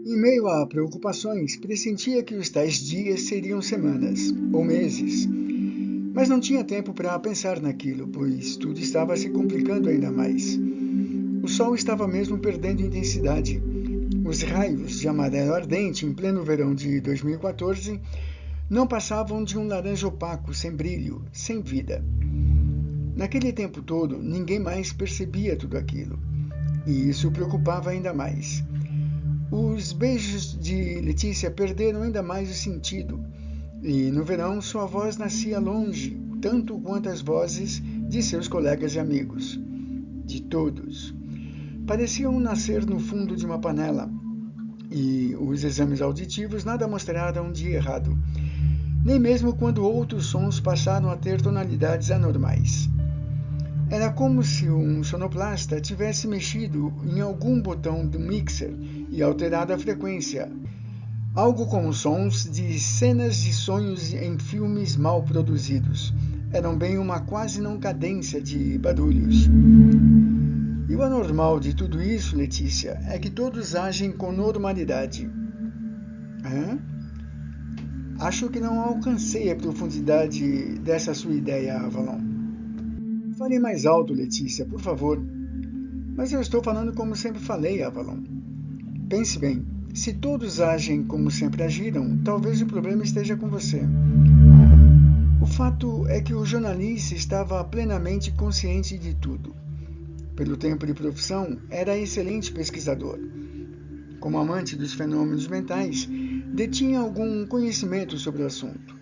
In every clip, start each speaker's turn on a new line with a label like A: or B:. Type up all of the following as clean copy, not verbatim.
A: Em meio a preocupações, pressentia que os tais dias seriam semanas ou meses, mas não tinha tempo para pensar naquilo, pois tudo estava se complicando ainda mais. O sol estava mesmo perdendo intensidade. Os raios de amarelo ardente em pleno verão de 2014 não passavam de um laranja opaco, sem brilho, sem vida. Naquele tempo todo, ninguém mais percebia tudo aquilo, e isso o preocupava ainda mais. Os beijos de Letícia perderam ainda mais o sentido, e no verão sua voz nascia longe, tanto quanto as vozes de seus colegas e amigos. De todos. Pareciam nascer no fundo de uma panela, e os exames auditivos nada mostraram de errado, nem mesmo quando outros sons passaram a ter tonalidades anormais. Era como se um sonoplasta tivesse mexido em algum botão do mixer e alterado a frequência, algo como sons de cenas de sonhos em filmes mal produzidos. Eram bem uma quase não cadência de barulhos. E o anormal de tudo isso, Letícia, é que todos agem com normalidade. Acho que não alcancei a profundidade dessa sua ideia, Avalon. Fale mais alto, Letícia, por favor. Mas eu estou falando como sempre falei, Avalon. Pense bem, se todos agem como sempre agiram, talvez o problema esteja com você. O fato é que o jornalista estava plenamente consciente de tudo. Pelo tempo de profissão, era excelente pesquisador. Como amante dos fenômenos mentais, detinha algum conhecimento sobre o assunto.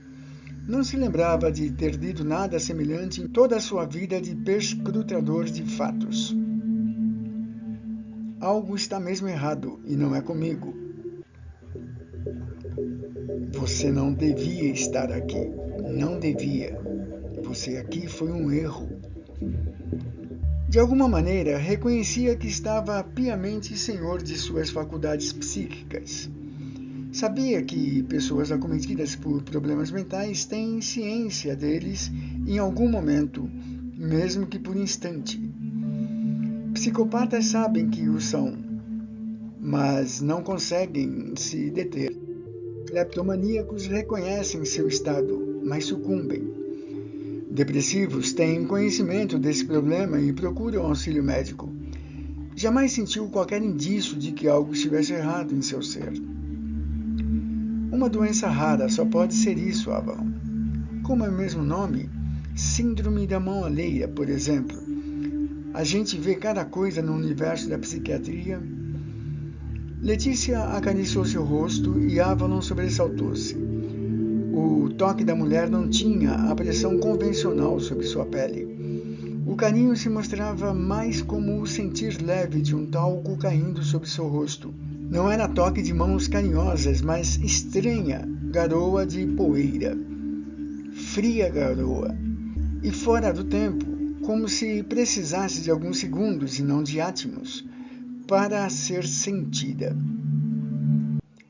A: Não se lembrava de ter dito nada semelhante em toda a sua vida de perscrutador de fatos. Algo está mesmo errado, e não é comigo. Você não devia estar aqui. Não devia. Você aqui foi um erro. De alguma maneira, reconhecia que estava piamente senhor de suas faculdades psíquicas. Sabia que pessoas acometidas por problemas mentais têm ciência deles em algum momento, mesmo que por instante. Psicopatas sabem que o são, mas não conseguem se deter. Cleptomaníacos reconhecem seu estado, mas sucumbem. Depressivos têm conhecimento desse problema e procuram auxílio médico. Jamais sentiu qualquer indício de que algo estivesse errado em seu ser. Uma doença rara só pode ser isso, Avalon. Como é o mesmo nome, síndrome da mão alheia, por exemplo. A gente vê cada coisa no universo da psiquiatria. Letícia acariciou seu rosto e Avalon sobressaltou-se. O toque da mulher não tinha a pressão convencional sobre sua pele. O carinho se mostrava mais como o sentir leve de um talco caindo sobre seu rosto. Não era toque de mãos carinhosas, mas estranha garoa de poeira. Fria garoa. E fora do tempo, como se precisasse de alguns segundos e não de átimos, para ser sentida.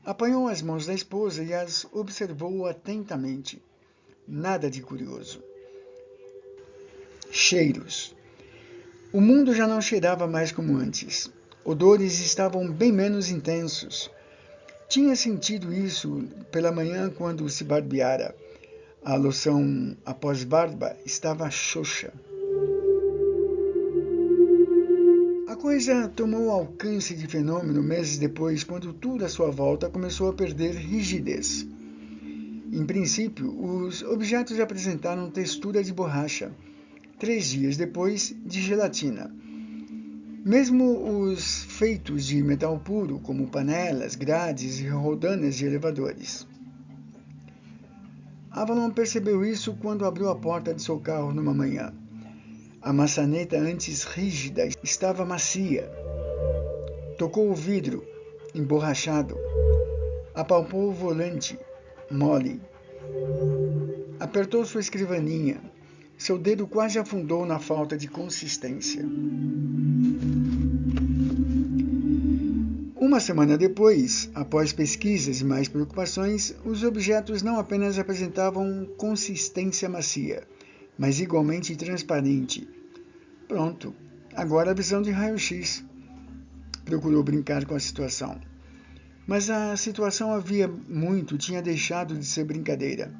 A: Apanhou as mãos da esposa e as observou atentamente. Nada de curioso. Cheiros. O mundo já não cheirava mais como antes. Odores estavam bem menos intensos. Tinha sentido isso pela manhã quando se barbeara. A loção após barba estava xoxa. A coisa tomou alcance de fenômeno meses depois, quando tudo à sua volta começou a perder rigidez. Em princípio, os objetos apresentaram textura de borracha. 3 dias depois, de gelatina. Mesmo os feitos de metal puro, como panelas, grades e roldanas de elevadores. Avalon percebeu isso quando abriu a porta de seu carro numa manhã. A maçaneta antes rígida estava macia. Tocou o vidro, emborrachado. Apalpou o volante, mole. Apertou sua escrivaninha. Seu dedo quase afundou na falta de consistência. Uma semana depois, após pesquisas e mais preocupações, os objetos não apenas apresentavam consistência macia, mas igualmente transparente. Pronto, agora a visão de raio-x. Procurou brincar com a situação. Mas a situação havia muito tinha deixado de ser brincadeira.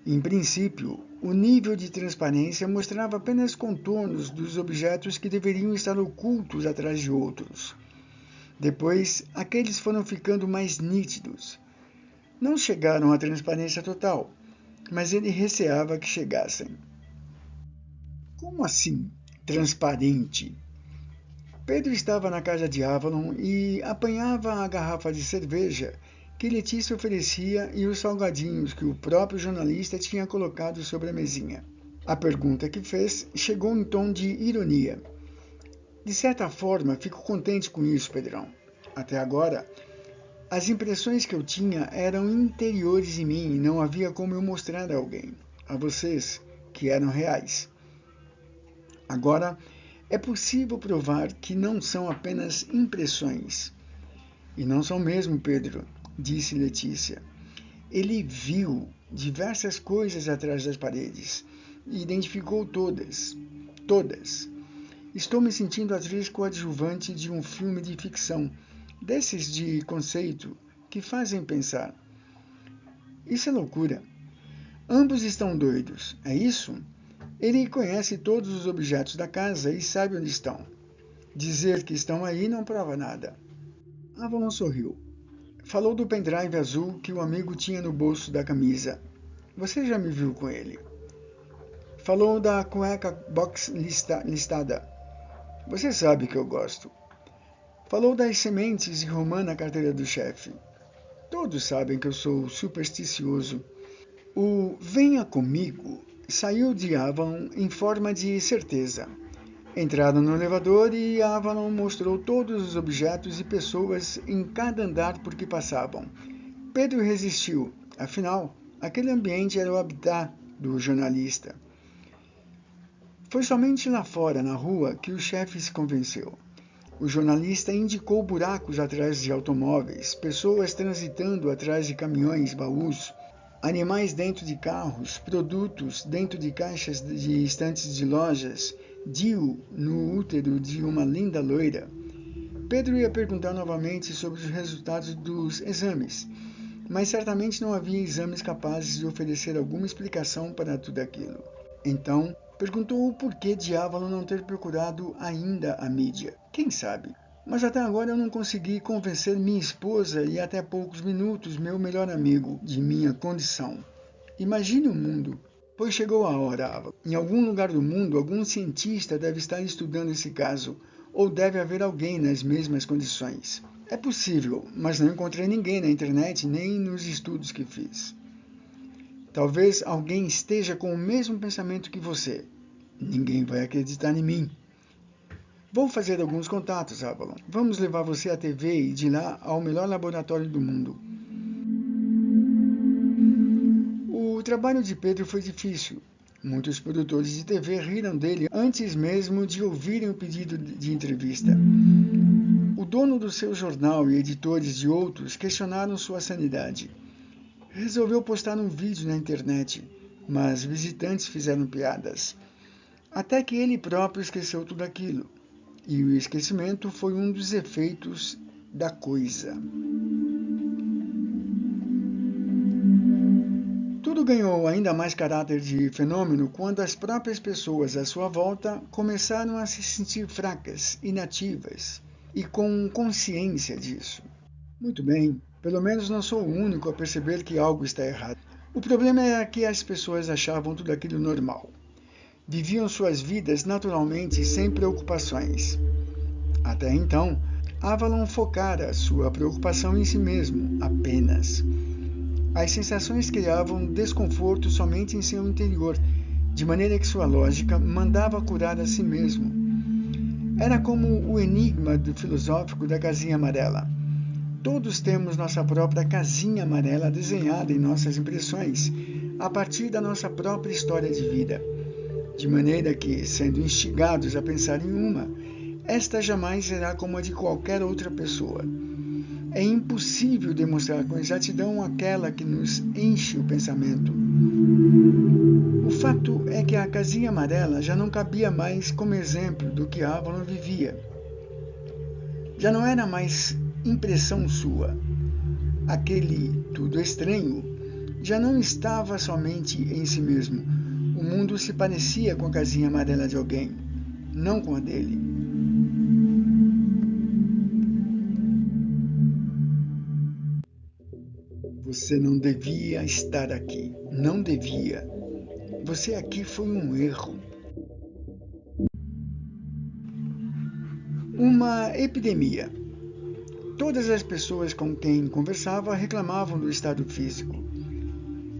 A: Em princípio, o nível de transparência mostrava apenas contornos dos objetos que deveriam estar ocultos atrás de outros. Depois, aqueles foram ficando mais nítidos. Não chegaram à transparência total, mas ele receava que chegassem. Como assim, transparente? Pedro estava na casa de Avalon e apanhava a garrafa de cerveja que Letícia oferecia e os salgadinhos que o próprio jornalista tinha colocado sobre a mesinha. A pergunta que fez chegou em tom de ironia. De certa forma, fico contente com isso, Pedrão. Até agora, as impressões que eu tinha eram interiores em mim e não havia como eu mostrar a alguém, a vocês, que eram reais. Agora, é possível provar que não são apenas impressões. E não são mesmo, Pedro, disse Letícia. Ele viu diversas coisas atrás das paredes e identificou todas. Todas. Estou me sentindo atriz coadjuvante de um filme de ficção, desses de conceito que fazem pensar. Isso é loucura. Ambos estão doidos, é isso? Ele conhece todos os objetos da casa e sabe onde estão. Dizer que estão aí não prova nada. Avalon sorriu. Falou do pendrive azul que o amigo tinha no bolso da camisa. Você já me viu com ele. Falou da cueca box listada. Você sabe que eu gosto. Falou das sementes de romã na carteira do chefe. Todos sabem que eu sou supersticioso. O venha comigo saiu de Avalon em forma de certeza. Entraram no elevador e Avalon mostrou todos os objetos e pessoas em cada andar por que passavam. Pedro resistiu. Afinal, aquele ambiente era o habitat do jornalista. Foi somente lá fora, na rua, que o chefe se convenceu. O jornalista indicou buracos atrás de automóveis, pessoas transitando atrás de caminhões, baús, animais dentro de carros, produtos dentro de caixas de estantes de lojas, Dio no útero de uma linda loira. Pedro ia perguntar novamente sobre os resultados dos exames, mas certamente não havia exames capazes de oferecer alguma explicação para tudo aquilo. Então, perguntou o porquê de Avalon não ter procurado ainda a mídia. Quem sabe? Mas até agora eu não consegui convencer minha esposa e até poucos minutos meu melhor amigo de minha condição. Imagine o mundo. Pois chegou a hora, Avalon. Em algum lugar do mundo, algum cientista deve estar estudando esse caso, ou deve haver alguém nas mesmas condições. É possível, mas não encontrei ninguém na internet nem nos estudos que fiz. Talvez alguém esteja com o mesmo pensamento que você. Ninguém vai acreditar em mim. Vou fazer alguns contatos, Avalon. Vamos levar você à TV e de lá ao melhor laboratório do mundo. O trabalho de Pedro foi difícil. Muitos produtores de TV riram dele antes mesmo de ouvirem o pedido de entrevista. O dono do seu jornal e editores de outros questionaram sua sanidade. Resolveu postar um vídeo na internet, mas visitantes fizeram piadas. Até que ele próprio esqueceu tudo aquilo. e o esquecimento foi um dos efeitos da coisa. Tudo ganhou ainda mais caráter de fenômeno quando as próprias pessoas à sua volta começaram a se sentir fracas, inativas e com consciência disso. Muito bem, pelo menos não sou o único a perceber que algo está errado. O problema é que as pessoas achavam tudo aquilo normal. Viviam suas vidas naturalmente sem preocupações. Até então, Avalon focara sua preocupação em si mesmo, apenas. As sensações criavam desconforto somente em seu interior, de maneira que sua lógica mandava curar a si mesmo. Era como o enigma do filosófico da casinha amarela. Todos temos nossa própria casinha amarela desenhada em nossas impressões, a partir da nossa própria história de vida. De maneira que, sendo instigados a pensar em uma, esta jamais será como a de qualquer outra pessoa. É impossível demonstrar com exatidão aquela que nos enche o pensamento. O fato é que a casinha amarela já não cabia mais como exemplo do que Avalon vivia. Já não era mais impressão sua. Aquele tudo estranho já não estava somente em si mesmo. O mundo se parecia com a casinha amarela de alguém, não com a dele. Você não devia estar aqui. Não devia. Você aqui foi um erro. Uma epidemia. Todas as pessoas com quem conversava reclamavam do estado físico.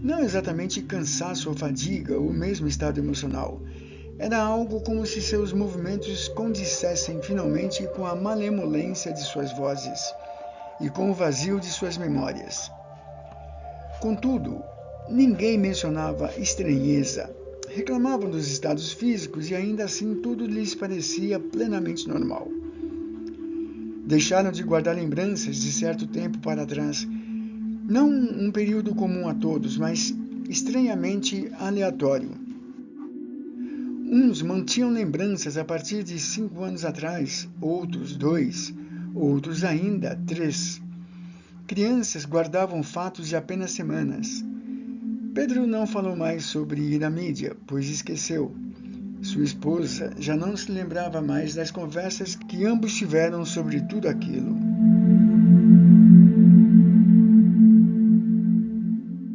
A: Não exatamente cansaço ou fadiga, ou mesmo estado emocional. Era algo como se seus movimentos condissessem finalmente com a malemolência de suas vozes e com o vazio de suas memórias. Contudo, ninguém mencionava estranheza. Reclamavam dos estados físicos e ainda assim tudo lhes parecia plenamente normal. Deixaram de guardar lembranças de certo tempo para trás. Não um período comum a todos, mas estranhamente aleatório. Uns mantinham lembranças a partir de 5 anos atrás, outros 2, outros ainda 3. Crianças guardavam fatos de apenas semanas. Pedro não falou mais sobre ir à mídia, pois esqueceu. Sua esposa já não se lembrava mais das conversas que ambos tiveram sobre tudo aquilo.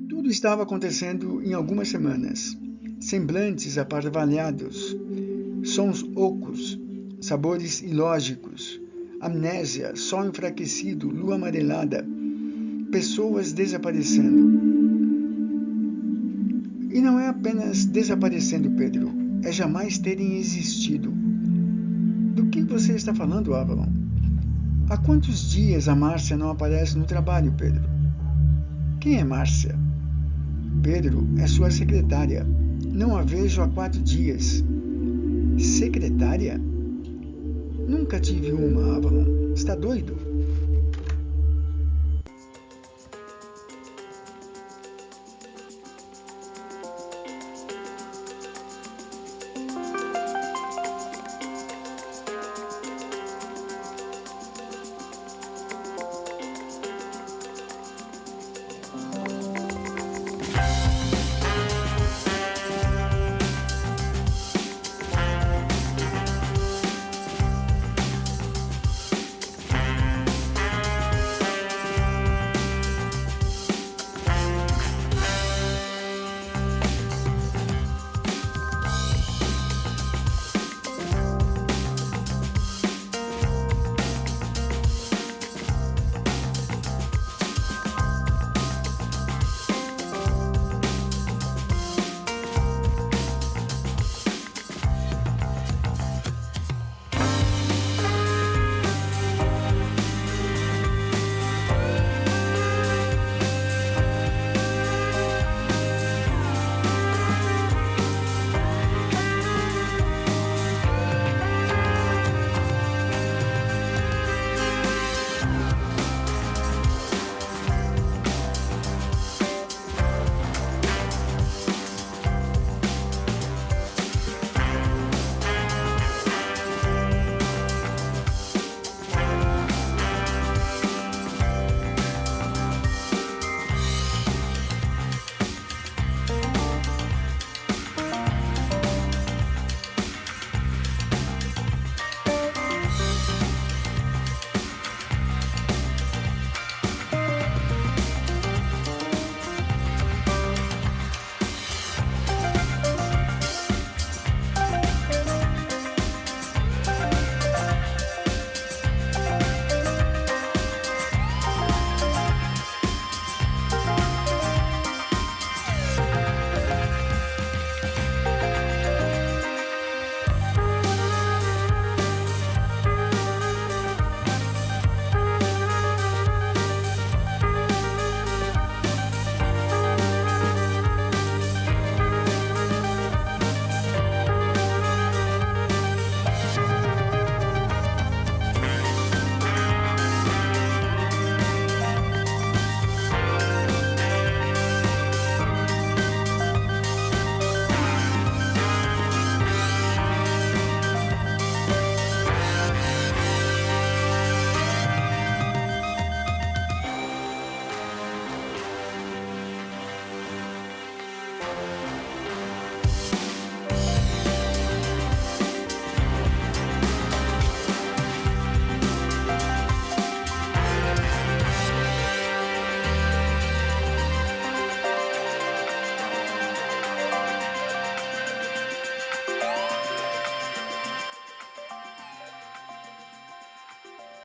A: Tudo estava acontecendo em algumas semanas. Semblantes aparvalhados, sons ocos, sabores ilógicos, amnésia, sol enfraquecido, lua amarelada, pessoas desaparecendo. E não é apenas desaparecendo, Pedro, é jamais terem existido. Do que você está falando, Avalon? Há quantos dias a Márcia não aparece no trabalho, Pedro? Quem é Márcia? Pedro é sua secretária. Não a vejo há 4 dias. Secretária? Nunca tive uma, Avalon. Está doido?